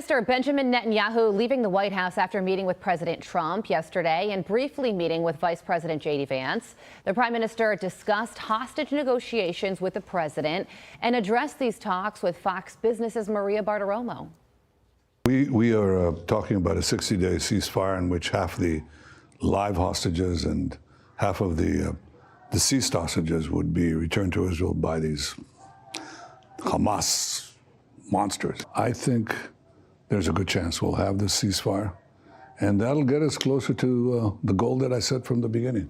Minister Benjamin Netanyahu leaving the White House after meeting with President Trump yesterday and briefly meeting with Vice President J.D. Vance. The Prime Minister discussed hostage negotiations with the president and addressed these talks with Fox Business's Maria Bartiromo. We are talking about a 60-day ceasefire in which half the live hostages and half of the deceased hostages would be returned to Israel by these Hamas monsters. I think there's a good chance we'll have this ceasefire, and that'll get us closer to the goal that I set from the beginning.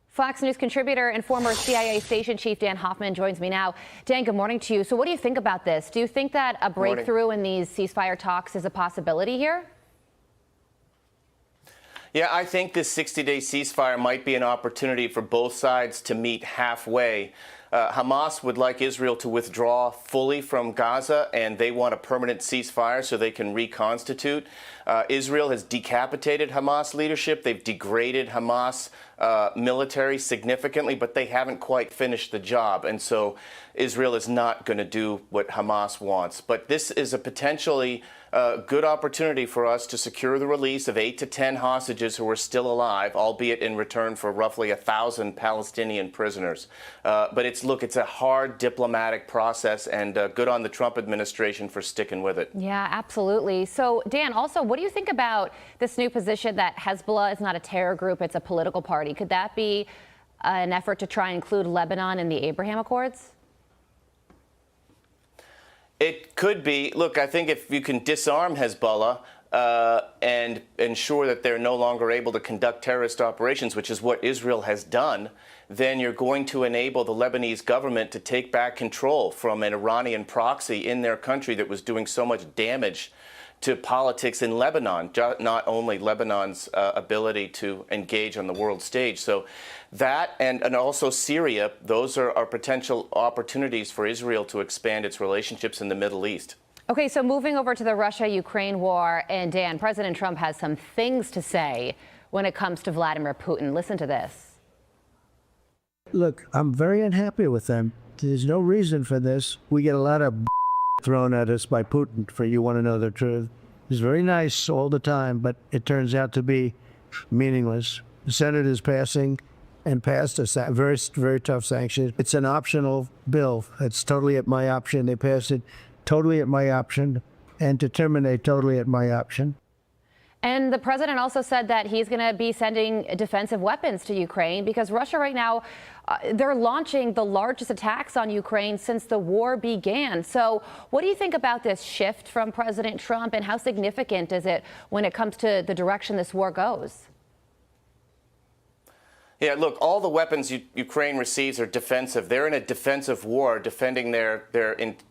Fox News contributor and former CIA station chief Dan Hoffman joins me now. Dan, good morning to you. So what do you think about this? Do you think that a breakthrough in these ceasefire talks is a possibility here? Yeah, I think this 60-day ceasefire might be an opportunity for both sides to meet halfway. Hamas would like Israel to withdraw fully from Gaza, and they want a permanent ceasefire so they can reconstitute. Israel has decapitated Hamas leadership. They've degraded Hamas military significantly, but they haven't quite finished the job. And so Israel is not going to do what Hamas wants. But this is a potentially good opportunity for us to secure the release of 8 to 10 hostages who are still alive, albeit in return for roughly 1,000 Palestinian prisoners. But it's a hard diplomatic process, and good on the Trump administration for sticking with it. Yeah, absolutely. So, Dan, also, what do you think about this new position that Hezbollah is not a terror group, it's a political party? Could that be an effort to try and include Lebanon in the Abraham Accords? It could be. Look, I think if you can disarm Hezbollah and ensure that they're no longer able to conduct terrorist operations, which is what Israel has done, then you're going to enable the Lebanese government to take back control from an Iranian proxy in their country that was doing so much damage to politics in Lebanon, not only Lebanon's ability to engage on the world stage. So that and also Syria, those are potential opportunities for Israel to expand its relationships in the Middle East. Okay, so moving over to the Russia-Ukraine war, and Dan, President Trump has some things to say when it comes to Vladimir Putin. Listen to this. Look, I'm very unhappy with them. There's no reason for this. We get a lot of thrown at us by Putin, for you want to know the truth. He's very nice all the time, but it turns out to be meaningless. The Senate is passing and passed a very, very tough sanction. It's an optional bill. It's totally at my option. They passed it totally at my option, and to terminate totally at my option. And the president also said that he's going to be sending defensive weapons to Ukraine because Russia right now, they're launching the largest attacks on Ukraine since the war began. So what do you think about this shift from President Trump, and how significant is it when it comes to the direction this war goes? Yeah, look, all the weapons Ukraine receives are defensive. They're in a defensive war, defending their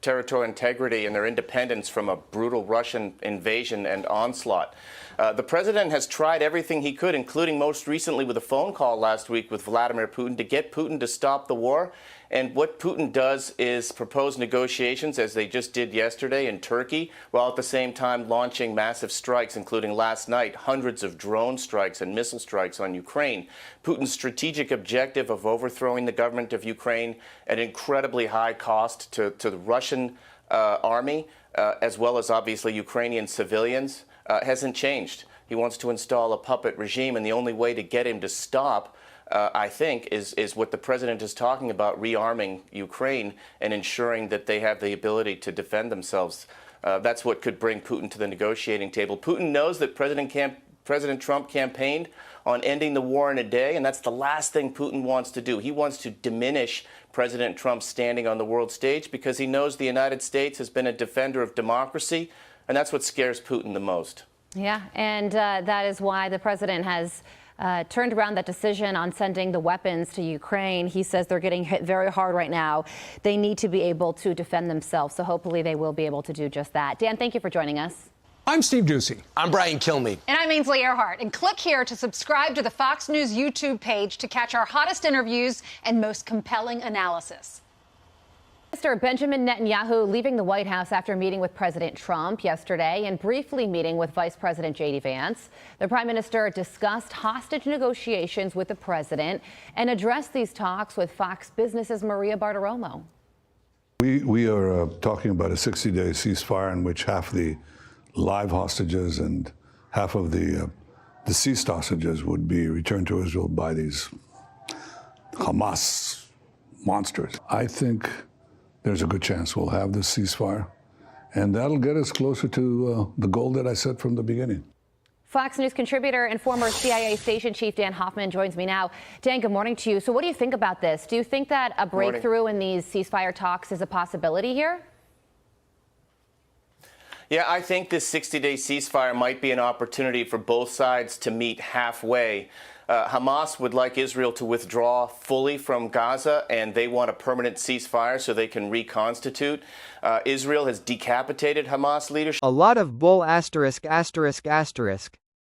territorial integrity and their independence from a brutal Russian invasion and onslaught. The president has tried everything he could, including most recently with a phone call last week with Vladimir Putin, to get Putin to stop the war. And what Putin does is propose negotiations, as they just did yesterday in Turkey, while at the same time launching massive strikes, including last night, hundreds of drone strikes and missile strikes on Ukraine. Putin's strategic objective of overthrowing the government of Ukraine at incredibly high cost to the Russian army, as well as obviously Ukrainian civilians, hasn't changed. He wants to install a puppet regime, and the only way to get him to stop, I think, is what the president is talking about, rearming Ukraine and ensuring that they have the ability to defend themselves. That's what could bring Putin to the negotiating table. Putin knows that President Trump campaigned on ending the war in a day, and that's the last thing Putin wants to do. He wants to diminish President Trump's standing on the world stage because he knows the United States has been a defender of democracy, and that's what scares Putin the most. Yeah, and that is why the president has turned around that decision on sending the weapons to Ukraine. He says they're getting hit very hard right now. They need to be able to defend themselves, so hopefully they will be able to do just that. Dan, thank you for joining us. I'm Steve Doocy. I'm Brian Kilmeade. And I'm Ainsley Earhart. And click here to subscribe to the Fox News YouTube page to catch our hottest interviews and most compelling analysis. Minister Benjamin Netanyahu leaving the White House after meeting with President Trump yesterday and briefly meeting with Vice President J.D. Vance. The Prime Minister discussed hostage negotiations with the president and addressed these talks with Fox Business's Maria Bartiromo. We are talking about a 60-day ceasefire in which half the live hostages and half of the deceased hostages would be returned to Israel by these Hamas monsters. I think there's a good chance we'll have this ceasefire, and that'll get us closer to the goal that I set from the beginning. Fox News contributor and former CIA station chief Dan Hoffman joins me now. Dan, good morning to you. So what do you think about this? Do you think that a breakthrough in these ceasefire talks is a possibility here? Yeah, I think this 60-day ceasefire might be an opportunity for both sides to meet halfway. Hamas would like Israel to withdraw fully from Gaza, and they want a permanent ceasefire so they can reconstitute. Israel has decapitated Hamas leadership. A lot of bull asterisk.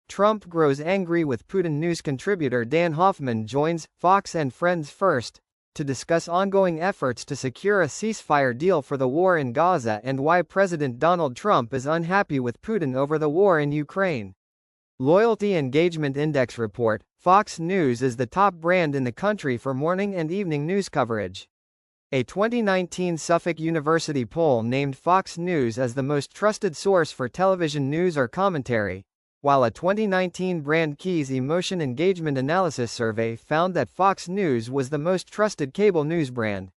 Trump grows angry with Putin. News contributor Dan Hoffman joins Fox and Friends First to discuss ongoing efforts to secure a ceasefire deal for the war in Gaza and why President Donald Trump is unhappy with Putin over the war in Ukraine. Loyalty Engagement Index report: Fox News is the top brand in the country for morning and evening news coverage. A 2019 Suffolk University poll named Fox News as the most trusted source for television news or commentary, while a 2019 Brand Keys Emotion Engagement Analysis survey found that Fox News was the most trusted cable news brand.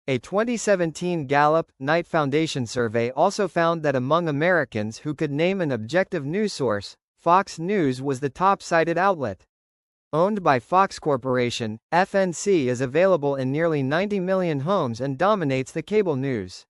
A 2017 Gallup Knight Foundation survey also found that among Americans who could name an objective news source, Fox News was the top-cited outlet. Owned by Fox Corporation, FNC is available in nearly 90 million homes and dominates the cable news.